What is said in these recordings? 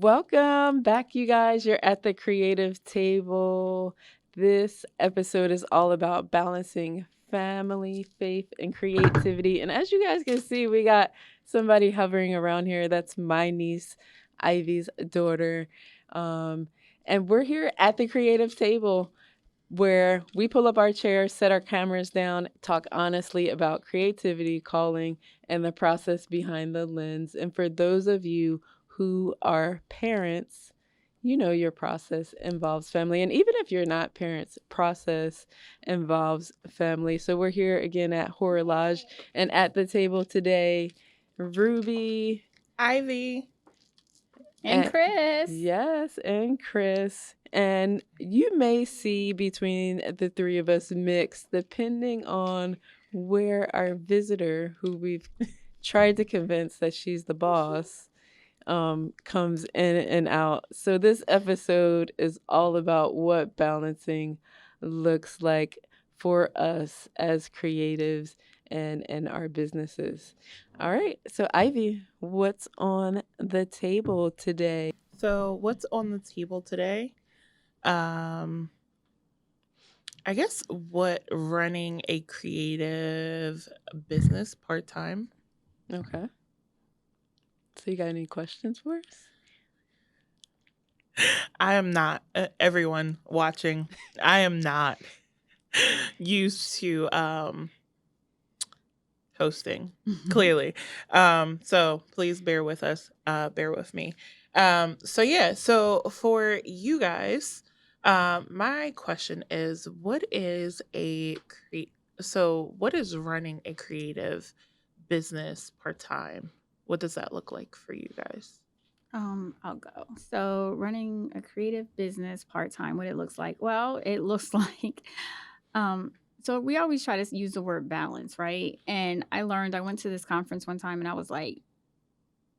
Welcome back, you guys. You're at the creative table. This episode is all about balancing family, faith, and creativity. And as you guys can see, we got somebody hovering around here. That's my niece, Ivy's daughter. Um, and we're here at the creative table where we pull up our chairs, set our cameras down, talk honestly about creativity, calling, and the process behind the lens. And for those of you who are parents, you know your process involves family. And even if you're not parents, process involves family. So we're here again at Horror Lodge and at the table today, Ruby. Ivy. And And Chris. yes, and Chris. And you may see between the three of us mix depending on where our visitor, who we've tried to convince that she's the boss, comes in and out. So this episode is all about what balancing looks like for us as creatives and in our businesses. All right. So Ivy, what's on the table today? So, what's on the table today? Um, I guess what running a creative business part time. Okay. So you got any questions for us? I am not everyone watching. I am not used to hosting clearly. So please bear with us. Bear with me. So for you guys, my question is, what is running a creative business part time? What does that look like for you guys? I'll go. So, running a creative business part time, what it looks like? Well, it looks like, um, so we always try to use the word balance, right? And I went to this conference one time and I was like,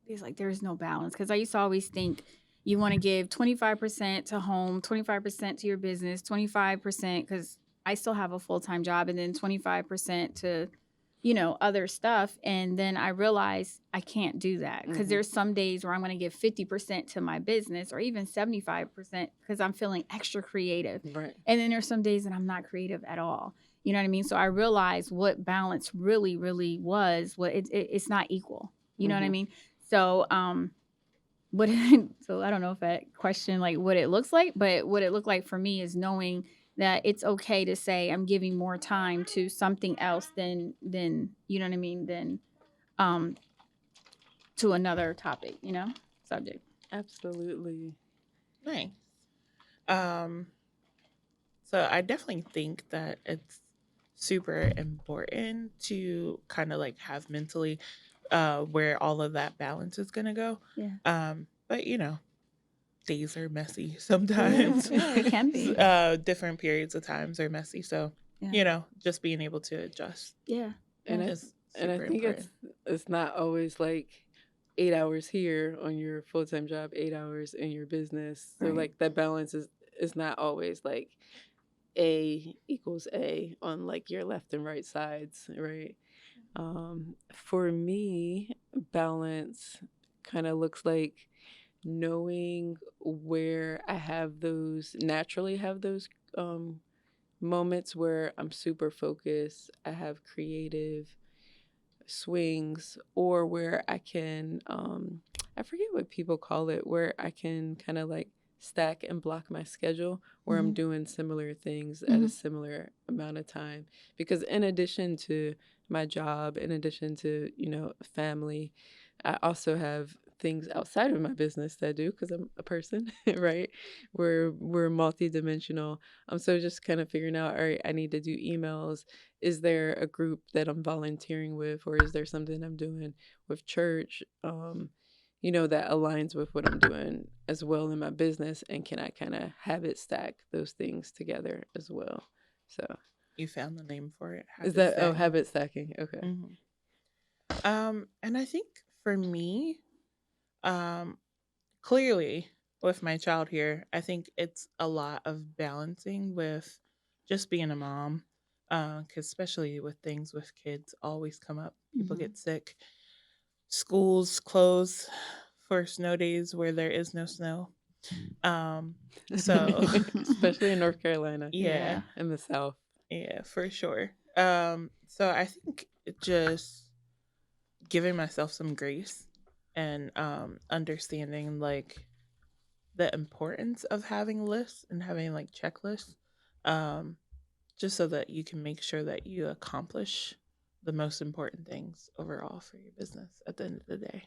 there's like, there's no balance. Cause I used to always think you want to give 25% to home, 25% to your business, 25%, cause I still have a full time job, and then 25% to other stuff. And then I realized I can't do that because there's some days where I'm going to give 50% to my business or even 75% because I'm feeling extra creative. Right. And then there's some days that I'm not creative at all. You know what I mean? So I realized what balance really, really was. It's not equal. You know what I mean? So, what so I don't know if that question like what it looks like, but what it looked like for me is knowing that it's okay to say I'm giving more time to something else than you know what I mean than um to another topic, subject. Absolutely. Nice. Um, so I definitely think that it's super important to kind of like have mentally where all of that balance is gonna go. Yeah. But days are messy Yeah, sometimes. yeah, it can be. Different periods of times are messy. So, Yeah. just being able to adjust Yeah. And Yeah. I is and I super think important. it's not always like 8 hours here on your full time job, 8 hours in your business. So Right. like that balance is not always like A equals A on like your left and right sides, right? For me, balance kind of looks like knowing where I naturally have those moments where I'm super focused, I have creative swings, or where I can, I forget what people call it, where I can kind of like stack and block my schedule where I'm doing similar things at a similar amount of time. Because in addition to my job, in addition to, family, I also have things outside of my business that I do because I'm a person, right? We're multidimensional. So just kind of figuring out, all right, I need to do emails. Is there a group that I'm volunteering with, or is there something I'm doing with church, that aligns with what I'm doing as well in my business? And can I kind of habit stack those things together as well? So You found the name for it. is Habit that, oh, stacking. habit stacking? Okay. And I think for me, um, clearly with my child here, I think it's a lot of balancing with just being a mom. 'Cause especially with things with kids always come up. People get sick. Schools close for snow days where there is no snow. So Especially in North Carolina yeah, in the South. yeah, for sure. So I think just giving myself some grace and understanding like the importance of having lists and having like checklists, um just so that you can make sure that you accomplish the most important things overall for your business at the end of the day.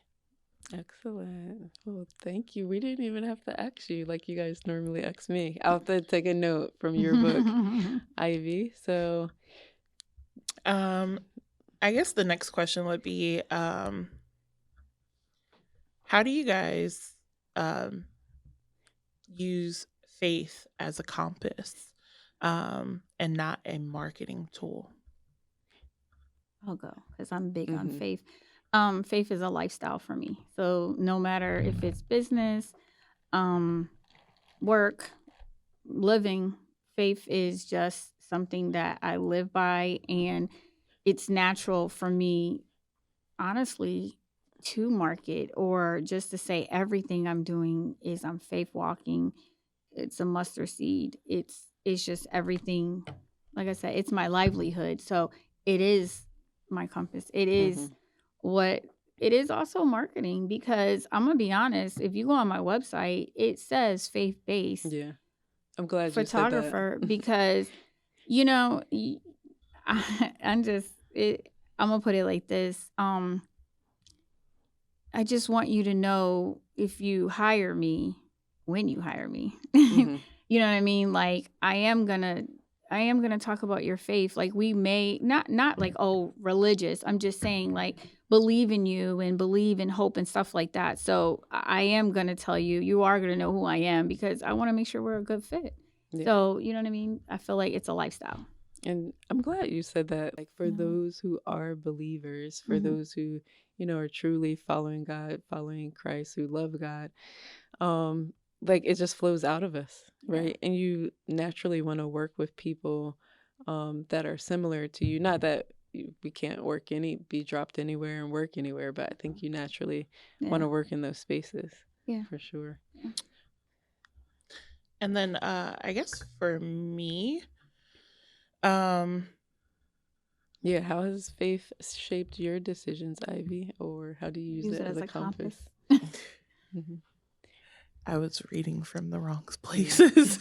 Excellent. Well, thank you. We didn't even have to ask you like you guys normally ask me. I'll have to take a note from your book, Ivy. So, um I guess the next question would be, how do you guys um use faith as a compass, and not a marketing tool? I'll go because I'm big on mhm, faith. Faith is a lifestyle for me. So no matter if it's business, um, work, living, faith is just something that I live by, and it's natural for me, honestly, to market or just to say everything I'm doing is I'm faith walking. It's a mustard seed. It's just everything. Like I said, it's my livelihood. So it is my compass. It is mhm. what it is also marketing because I'm gonna be honest, if you go on my website, it says faith based Yeah. I'm glad you said that. photographer because you know I'm just it. I'm gonna put it like this. I just want you to know if you hire me, when you hire me, Mhm. you know what I mean? Like I am gonna talk about your faith. Like we may not like oh religious. I'm just saying like believe in you and believe in hope and stuff like that. So I am gonna tell you, you are gonna know who I am because I want to make sure we're a good fit. Yeah. So you know what I mean? I feel like it's a lifestyle. And I'm glad you said that. Like for Yeah. those who are believers, for Mhm. those who, are truly following God, following Christ, who love God, like it just flows out of us, Yeah. right? And you naturally want to work with people that are similar to you. Not that we can't be dropped anywhere and work anywhere, but I think you naturally want Yeah. to work in those spaces. Yeah. For sure. And then I guess for me, um Yeah, how has faith shaped your decisions, Ivy? Or how do you use Use it it as as a a compass? compass. Mhm. I was reading from the wrong places.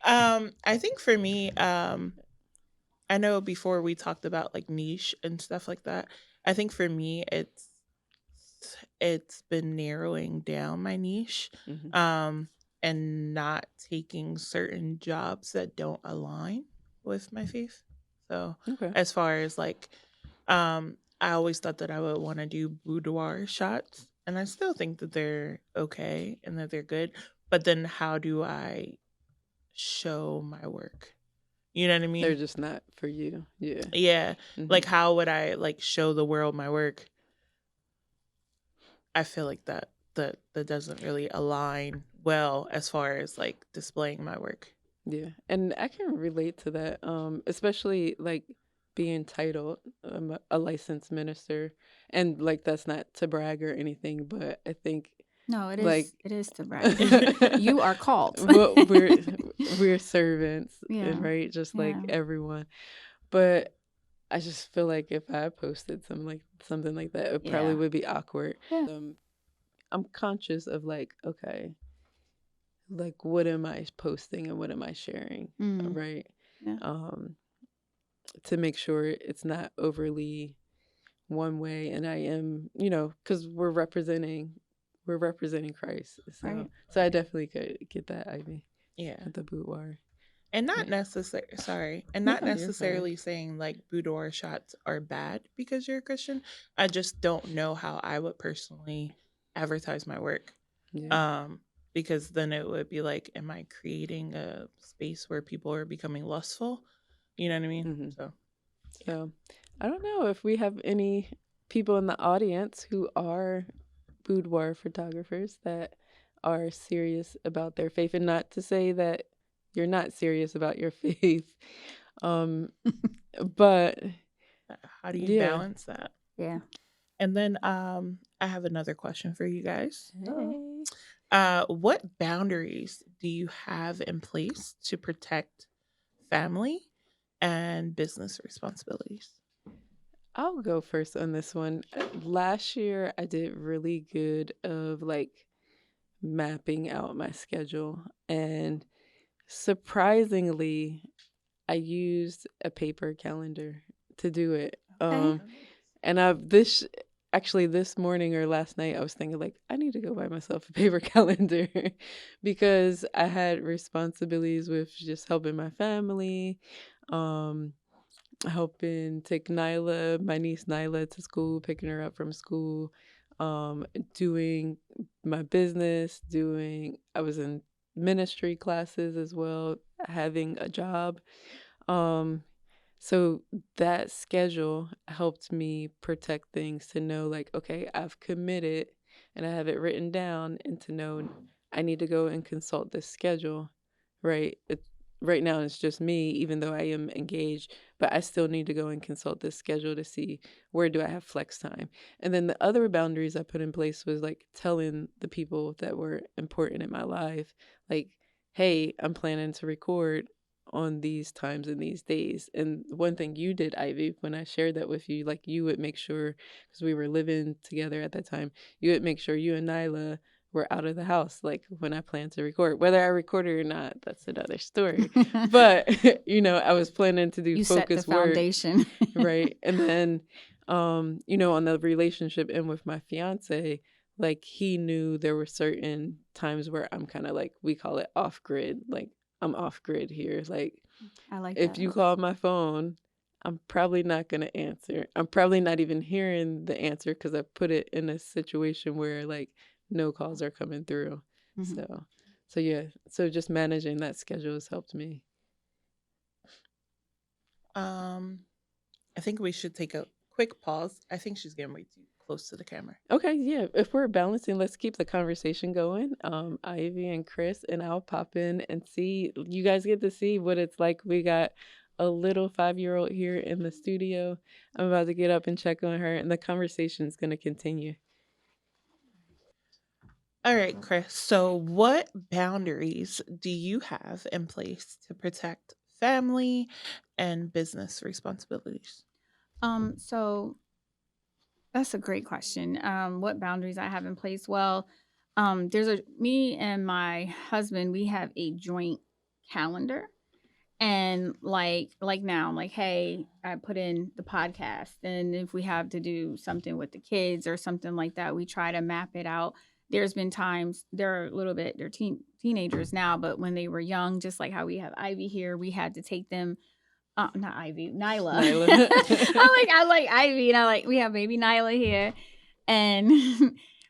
I think for me, I know before we talked about like niche and stuff like that. I think for me, it's been narrowing down my niche, Mhm. and not taking certain jobs that don't align with my faith. So Okay. as far as like, I always thought that I would want to do boudoir shots, and I still think that they're okay and that they're good. But then, how do I show my work? You know what I They're mean? just not for you. Yeah. Yeah. Like, Mhm. how would I like show the world my work? I feel like that doesn't really align well as far as like displaying my work. Yeah. And I can relate to that. Especially like being titled a licensed minister. And like that's not to brag or anything, but I think No, it like is. It is to brag. You are called. well, we're servants, Yeah. right? Just like Yeah. everyone. But I just feel like if I posted something like that, it probably Yeah. would be awkward. Yeah. I'm conscious of like, okay, like what am I posting and what am I sharing, Mm. right? Yeah. Um, to make sure it's not overly one way, and I am, because we're representing Christ. So, Right. so I definitely could get that, Ivy, Yeah. at the boudoir. And Yeah. not No, you're fine. necessarily saying like boudoir shots are bad because you're a Christian. I just don't know how I would personally advertise my work. Yeah. Because then it would be like, am I creating a space where people are becoming lustful? You know what I mean? hmm So So, I don't know if we have any people in the audience who are boudoir photographers that are serious about their faith, and not to say that you're not serious about your faith, um, but how do you yeah, balance that? Yeah. And then I have another question for you guys. Hey. What boundaries do you have in place to protect family and business responsibilities? I'll go first on this one. Last year, I did really good of like mapping out my schedule, and surprisingly, I used a paper calendar to do it. Okay. And I've this actually this morning or last night I was thinking like I need to go buy myself a paper calendar because I had responsibilities with just helping my family, um, helping take Nyla, my niece Nyla, to school, picking her up from school, doing my business, I was in ministry classes as well, having a job. Um, so that schedule helped me protect things to know, like, okay, I've committed and I have it written down, and to know I need to go and consult this schedule, right? Right now it's just me, even though I am engaged, but I still need to go and consult this schedule to see where do I have flex time. And then the other boundaries I put in place was like telling the people that were important in my life, like, hey, I'm planning to record on these times and these days. And one thing you did, Ivy, when I shared that with you, like you would make sure, because we were living together at that time, you would make sure you and Nyla were out of the house, like when I planned to record. Whether I recorded or not, that's another story. But, I was planning to do You set the focus work, foundation. right? And then, on the relationship and with my fiance, like he knew there were certain times where I'm kind of like, we call it off grid, like I'm off grid here. Like I like if that. you call my phone, I'm probably not going to answer. I'm probably not even hearing the answer because I put it in a situation where like no calls are coming through. Mhm. So yeah. So just managing that schedule has helped me. I think we should take a quick pause. I think she's getting way too close to the camera. Okay, yeah. If we're balancing, let's keep the conversation going. Ivy and Chris, and I'll pop in and see. You guys get to see what it's like. We got a little 5-year-old here in the studio. I'm about to get up and check on her, and the conversation is going to continue. All right, Chris. So, what boundaries do you have in place to protect family and business responsibilities? So that's a great question. What boundaries I have in place? Well, me and my husband, we have a joint calendar. And like now, I'm like, hey, I put in the podcast. And if we have to do something with the kids or something like that, we try to map it out. There's been times they're teenagers now, but when they were young, just like how we have Ivy here, we had to take them not Ivy, Nyla. Nyla. I like Ivy, and we have baby Nyla here, and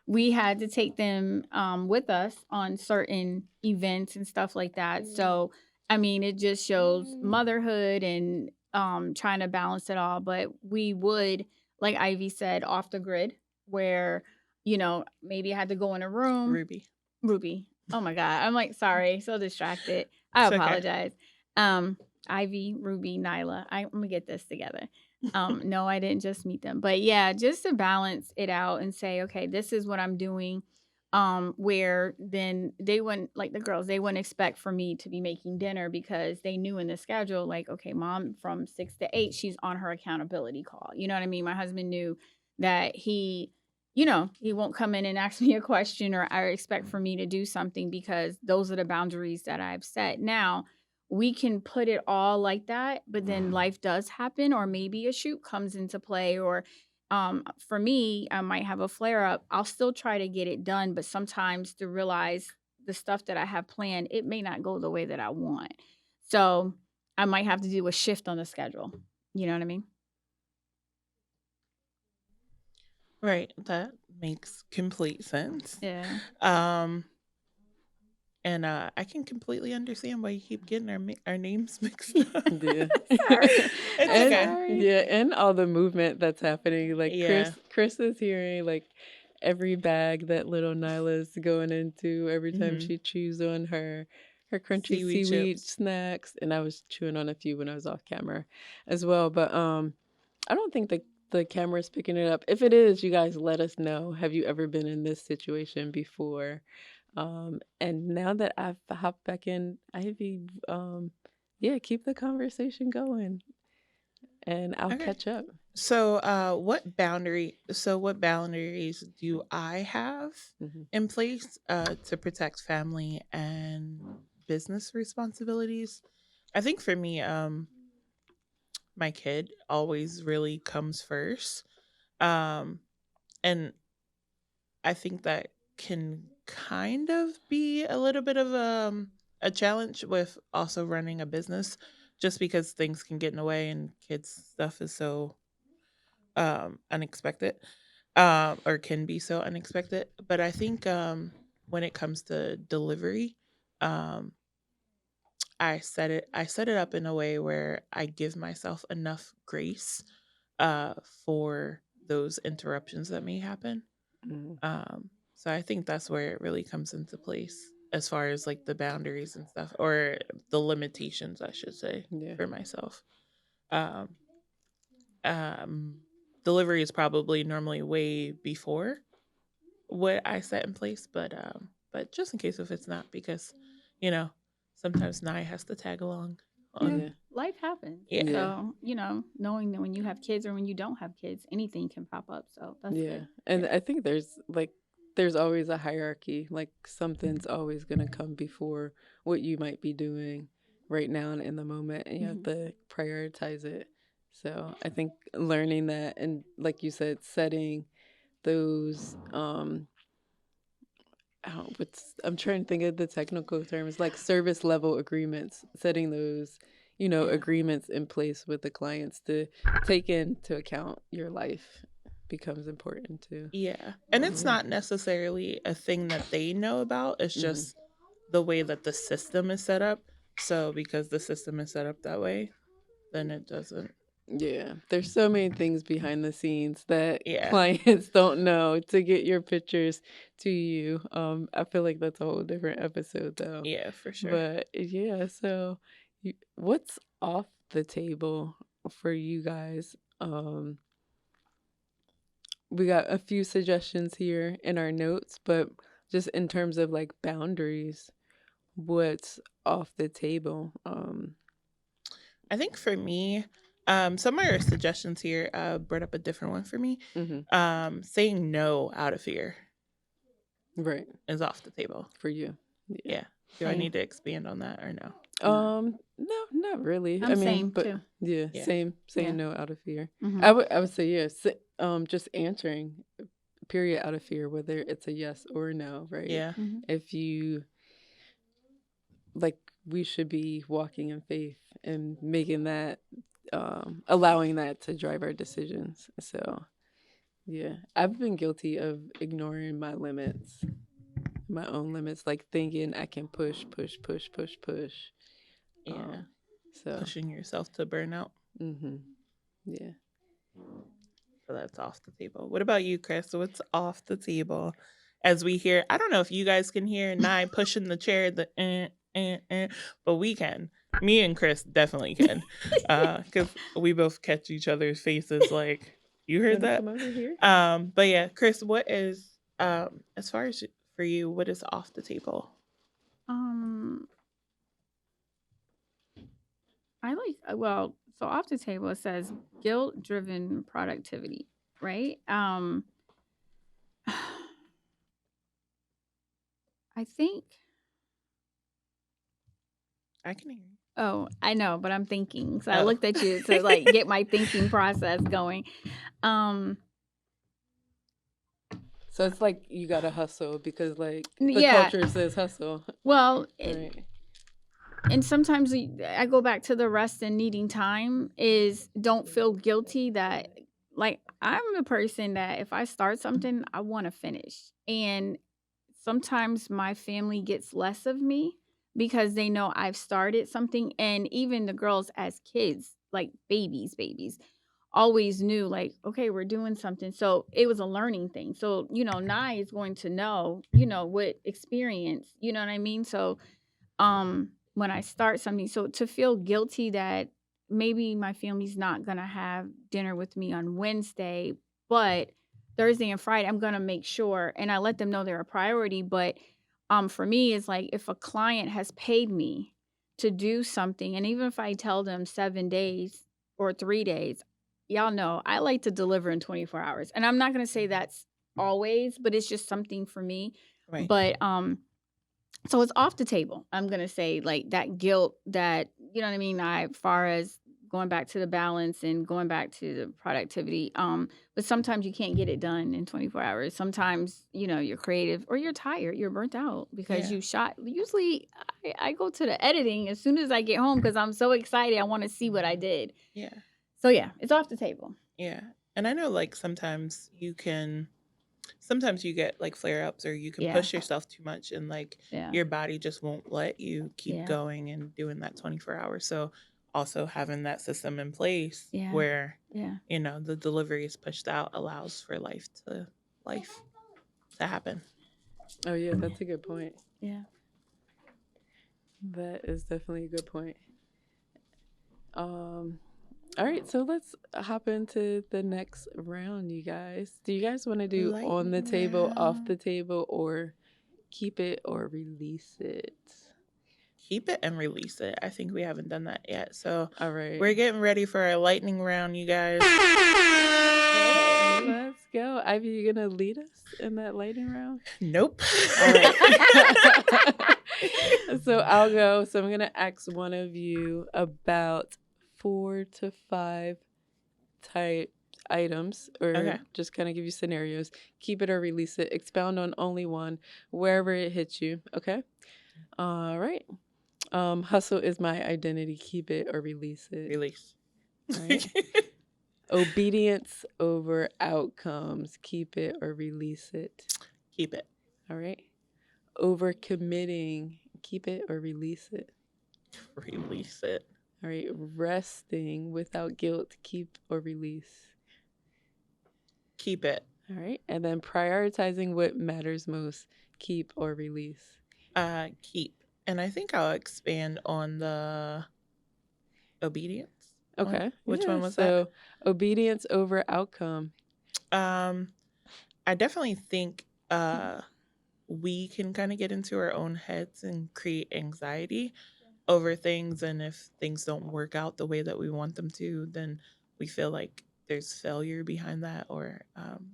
we had to take them with us on certain events and stuff like that. So, I mean, it just shows motherhood and trying to balance it all. But we would, like Ivy said, off the grid, where maybe I had to go in a room. Ruby. Oh my God, I'm like sorry, so distracted. I It's okay. apologize. Ivy, Ruby, Nyla. I'm gonna get this together. No, I didn't just meet them, but yeah, just to balance it out and say, okay, this is what I'm doing. Where then they wouldn't, like the girls, they wouldn't expect for me to be making dinner because they knew in the schedule, like, okay, mom from 6 to 8, she's on her accountability call. You know what I mean? My husband knew that he won't come in and ask me a question or I expect for me to do something because those are the boundaries that I've set. Now, we can put it all like that, but then life does happen, or maybe a shoot comes into play, or for me, I might have a flare up. I'll still try to get it done, but sometimes to realize the stuff that I have planned, it may not go the way that I want. So I might have to do a shift on the schedule. You know what I mean? Right. That makes complete sense. Yeah. And I can completely understand why you keep getting our names mixed up. Yeah. Sorry. It's And, okay. yeah, and all the movement that's happening. Like Yeah. Chris is hearing like every bag that little Nyla's going into every time Mhm. she chews on her crunchy Seaweed seaweed chips. snacks. And I was chewing on a few when I was off camera as well. But I don't think the camera's picking it up. If it is, you guys let us know. Have you ever been in this situation before? And now that I've hopped back in, Ivy, yeah, keep the conversation going, and I'll Okay. catch up. So, what boundaries do I have Hmm. in place to protect family and business responsibilities? I think for me, my kid always really comes first. Um, and I think that can kind of be a little bit of a challenge with also running a business, just because things can get in the way and kids stuff is so unexpected, or can be so unexpected. But I think when it comes to delivery, um, I set it up in a way where I give myself enough grace uh, for those interruptions that may happen. Hmm. So I think that's where it really comes into place as far as like the boundaries and stuff, or the limitations, I should say, Yeah. for myself. Um, um, Delivery is probably normally way before what I set in place, but just in case if it's not, because you know sometimes Nye has to tag along Yeah, on. Yeah. life happens. Yeah. Yeah. So, knowing that when you have kids or when you don't have kids, anything can pop up. So that's Yeah. good. And Yeah. I think there's always a hierarchy. Like something's always gonna come before what you might be doing right now and in the moment, and you have Mhm. to prioritize it. So I think learning that, and like you said, setting those I'm trying to think of the technical terms, like service level agreements, setting those, Yeah. agreements in place with the clients to take into account your life becomes important too. Yeah. And it's Yeah. not necessarily a thing that they know about. It's Hmm. just the way that the system is set up. So because the system is set up that way, then it doesn't. Yeah. There's so many things behind the scenes that Yeah. clients don't know to get your pictures to you. I feel like that's a whole different episode though. Yeah, for sure. But yeah, so what's off the table for you guys? We got a few suggestions here in our notes, but just in terms of like boundaries, what's off the table? I think for me, some of your suggestions here brought up a different one for me. Mhm. Saying no out of fear Right, is off the table. for you. Yeah. Yeah. Do I Same. need to expand on that or no? No. No, not really. I'm I mean, same but too. yeah, Yeah. same, saying Yeah. no out of fear. Hmm. I would say yes. Just answering period out of fear, whether it's a yes or a no, right? Yeah. Hmm. If you like, we should be walking in faith and making that, allowing that to drive our decisions. So yeah, I've been guilty of ignoring my limits, my own limits, like thinking I can push, push, push, push, push. Yeah. So Pushing yourself to burnout. mm-hmm. Yeah. So that's off the table. What about you, Chris? What's off the table? As we hear, I don't know if you guys can hear Nye pushing the chair, but we can. Me and Chris definitely can, because we both catch each other's faces. Like, you heard Wanna that? come over here? But yeah, Chris, what is as far as for you, what is off the table? Um, I like so off the table it says guilt-driven productivity, right? I think. I can hear you. Oh, I know, but I'm thinking. So I Oh. looked at you to like get my thinking process going. Um, So it's like you gotta hustle because like the yeah. culture says hustle, Well, right? and sometimes I go back to the rest and needing time is don't feel guilty that like I'm the person that if I start something, I want to finish. And sometimes my family gets less of me because they know I've started something. And even the girls as kids, like babies, always knew like, okay, we're doing something. So it was a learning thing. So, Nye is going to know, what experience, you know what I mean? So when I start something, so to feel guilty that maybe my family's not gonna have dinner with me on Wednesday, but Thursday and Friday, I'm gonna make sure and I let them know they're a priority. But for me, it's like if a client has paid me to do something, and even if I tell them 7 days or 3 days, y'all know I like to deliver in 24 hours. And I'm not gonna say that's always, but it's just something for me. Right. But so it's off the table. I'm gonna say like that guilt that you know what I mean. Far as going back to the balance and going back to the productivity. But sometimes you can't get it done in 24 hours. Sometimes you're creative or you're tired, you're burnt out because Yeah. you shot. Usually, I go to the editing as soon as I get home because I'm so excited. I want to see what I did. Yeah. So yeah, it's off the table. Yeah. And I know like sometimes you get like flare ups or you can Yeah. push yourself too much and like Yeah. your body just won't let you keep Yeah. going and doing that 24 hours. So also having that system in place Yeah. where Yeah. the delivery is pushed out allows for life to happen. Oh yeah, that's a good point. Yeah. That is definitely a good point. All right, so let's hop into the next round, you guys. Do you guys want to do on the Lightning table, off round. the table, or keep it or release it? Keep it and release it. I think we haven't done that yet. So All right. we're getting ready for our lightning round, you guys. Let's go. Ivy, you gonna lead us in that lightning round? Nope. All right. So I'll go. So I'm gonna ask one of you about 4 to 5 type items, or Okay. just kind of give you scenarios. Keep it or release it. Expound on only one, wherever it hits you. Okay. All right. Hustle is my identity. Keep it or release it. Release. All right. Obedience over outcomes. Keep it or release it. Keep it. All right. Overcommitting. Keep it or release it. Release it. All right. Resting without guilt. Keep or release. Keep it. All right. And then prioritizing what matters most. Keep or release. Keep. And I think I'll expand on the obedience. Okay. Which one was that? Obedience over outcome. I definitely think we can kind of get into our own heads and create anxiety over things. And if things don't work out the way that we want them to, then we feel like there's failure behind that or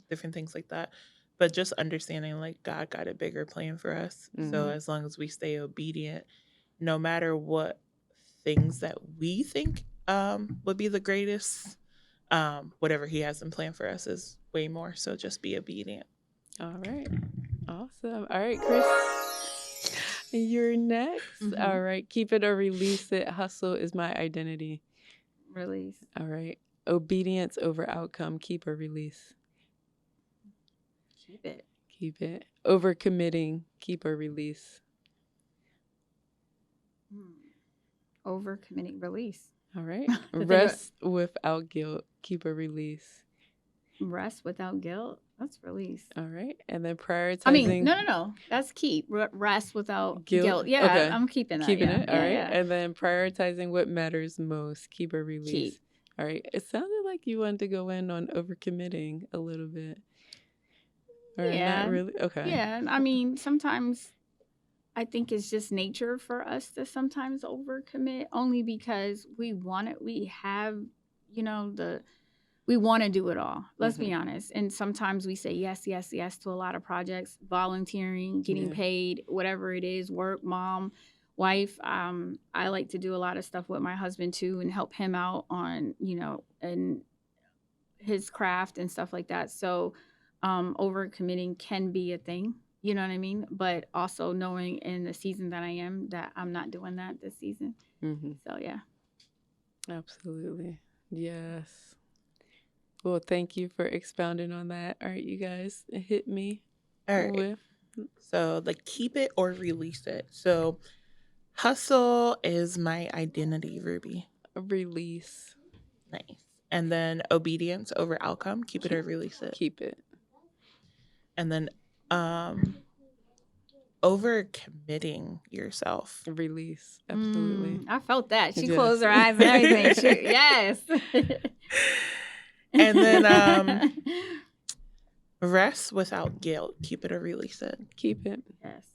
different things like that. But just understanding like God got a bigger plan for us. Mhm. So as long as we stay obedient, no matter what things that we think would be the greatest, whatever he has in plan for us is way more. So just be obedient. All right. Awesome. All right, Chris. You're next. Mhm. All right. Keep it or release it. Hustle is my identity. Release. All right. Obedience over outcome. Keep or release. Keep it. Keep it. Overcommitting. Keep or release. Overcommitting. Release. All right. The thing Rest without guilt. Keep or release. Rest without guilt. That's release. All right. And then prioritizing. I mean, no. That's keep. Rest without guilt. Yeah, Okay. I'm keeping that. Keeping yeah. it. All Yeah, right. yeah. And then prioritizing what matters most. Keep or release. Keep. All right. It sounded like you wanted to go in on overcommitting a little bit. Or Yeah. not really? Okay. Yeah, I mean, sometimes I think it's just nature for us to sometimes overcommit only because we want it. We have, we want to do it all. Let's be honest. And sometimes we say yes, yes, yes to a lot of projects, volunteering, getting Yeah. paid, whatever it is, work, mom, wife. I like to do a lot of stuff with my husband too and help him out on, and his craft and stuff like that. So overcommitting can be a thing. You know what I mean? But also knowing in the season that I am that I'm not doing that this season. Mm-hmm. So, yeah. Absolutely. Yes. Well, thank you for expounding on that. All right, you guys, hit me All right. with. So like keep it or release it. So hustle is my identity, Ruby. Release. Nice. And then obedience over outcome. Keep it or release it. Keep it. And then over committing yourself. Release. Absolutely. I felt that. She Yes. closed her eyes and everything. Yes. And then rest without guilt. Keep it or release it. Keep it. Yes.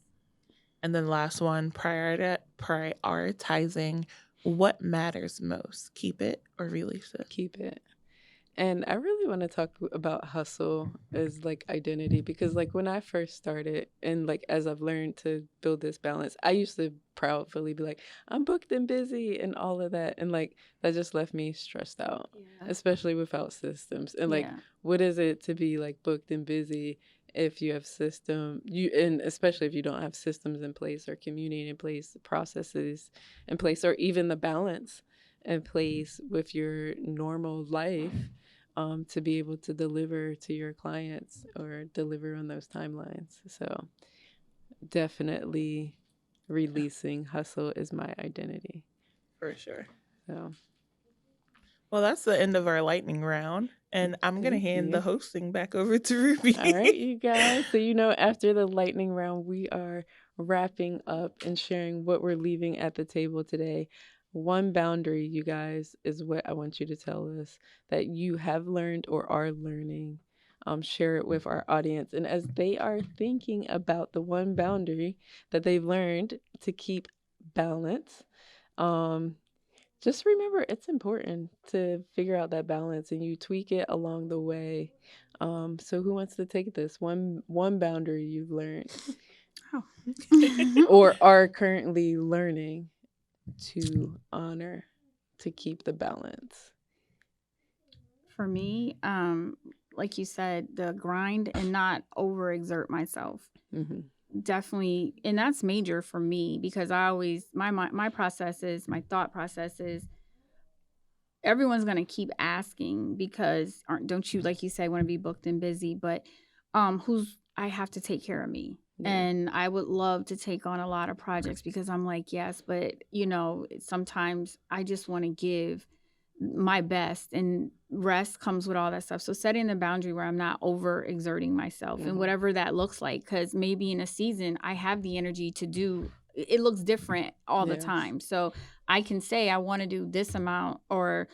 And then last one, prioritizing what matters most. Keep it or release it. Keep it. And I really want to talk about hustle as like identity, because like when I first started and like as I've learned to build this balance, I used to proudly be like, I'm booked and busy and all of that. And like that just left me stressed out, especially without systems. And like, what is it to be like booked and busy if you have and especially if you don't have systems in place or community in place, processes in place, or even the balance in place with your normal life, to be able to deliver to your clients or deliver on those timelines. So definitely releasing hustle is my identity. For sure. So, well, that's the end of our lightning round. And I'm going to hand the hosting back over to Ruby. All right, you guys. So, after the lightning round, we are wrapping up and sharing what we're leaving at the table today. One boundary, you guys, is what I want you to tell us that you have learned or are learning. Share it with our audience. And as they are thinking about the one boundary that they've learned to keep balance, just remember it's important to figure out that balance, and you tweak it along the way. So who wants to take this? One boundary you've learned or are currently learning to honor, to keep the balance? For me, like you said, the grind and not overexert myself. Mm-hmm. Definitely, and that's major for me, because I always my processes, my thought processes. Everyone's gonna keep asking, because don't you, like you said, want to be booked and busy, but I have to take care of me. Yeah. And I would love to take on a lot of projects, because I'm like, yes, but sometimes I just want to give my best, and rest comes with all that stuff. So setting the boundary where I'm not overexerting myself, and whatever that looks like, because maybe in a season I have the energy to do it. Looks different all the time. So I can say I want to do this amount or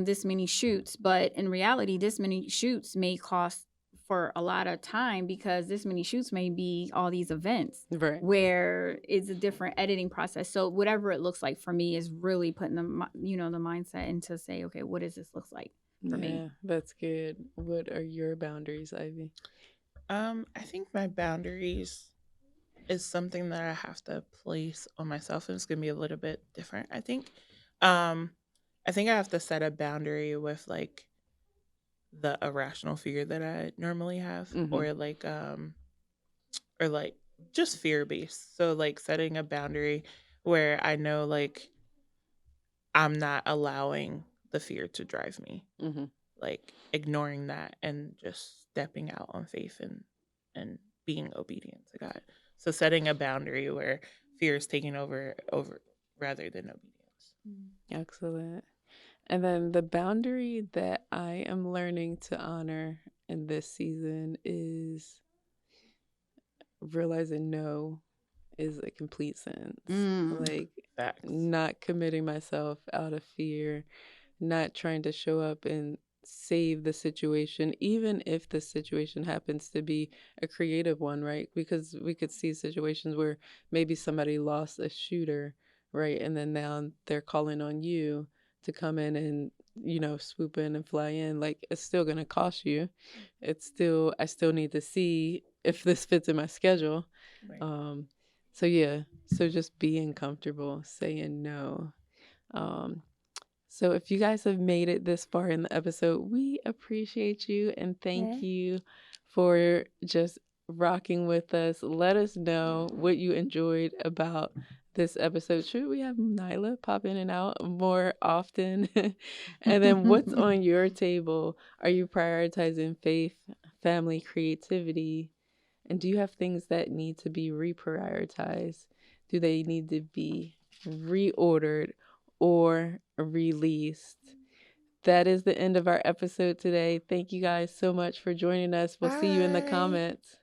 this many shoots, but in reality, this many shoots may cost for a lot of time, because this many shoots may be all these events, right, where it's a different editing process. So whatever it looks like for me is really putting the mindset into say, okay, what does this look like for me? Yeah, that's good. What are your boundaries, Ivy? I think my boundaries is something that I have to place on myself, and it's gonna be a little bit different. I think I have to set a boundary with like the irrational fear that I normally have, or like just fear based. So like setting a boundary where I know like I'm not allowing the fear to drive me, like ignoring that and just stepping out on faith and being obedient to God. So setting a boundary where fear is taking over rather than obedience. Excellent. And then the boundary that I am learning to honor in this season is realizing no is a complete sentence. Like, facts. Not committing myself out of fear, not trying to show up and save the situation, even if the situation happens to be a creative one, right? Because we could see situations where maybe somebody lost a shooter, right? And then now they're calling on you to come in and swoop in and fly in. Like, it's still gonna cost you. I still need to see if this fits in my schedule. Right. So just being comfortable saying no. So if you guys have made it this far in the episode, we appreciate you and thank you for just rocking with us. Let us know what you enjoyed about this episode. Should we have Nyla pop in and out more often? And then what's on your table? Are you prioritizing faith, family, creativity? And do you have things that need to be reprioritized? Do they need to be reordered or released? That is the end of our episode today. Thank you guys so much for joining us. We'll see you in the comments.